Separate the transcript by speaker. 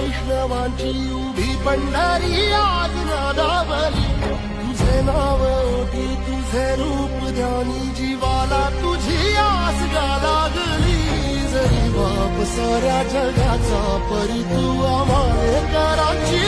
Speaker 1: वैष्णवांची उभी पंढरी आज नादावली तुझे नाव ओठी तुझे रूप ध्यानी जीवाला तुझी आस गा लागली जरी बाप साऱ्या जगाचा परी तू आम्हाले कराची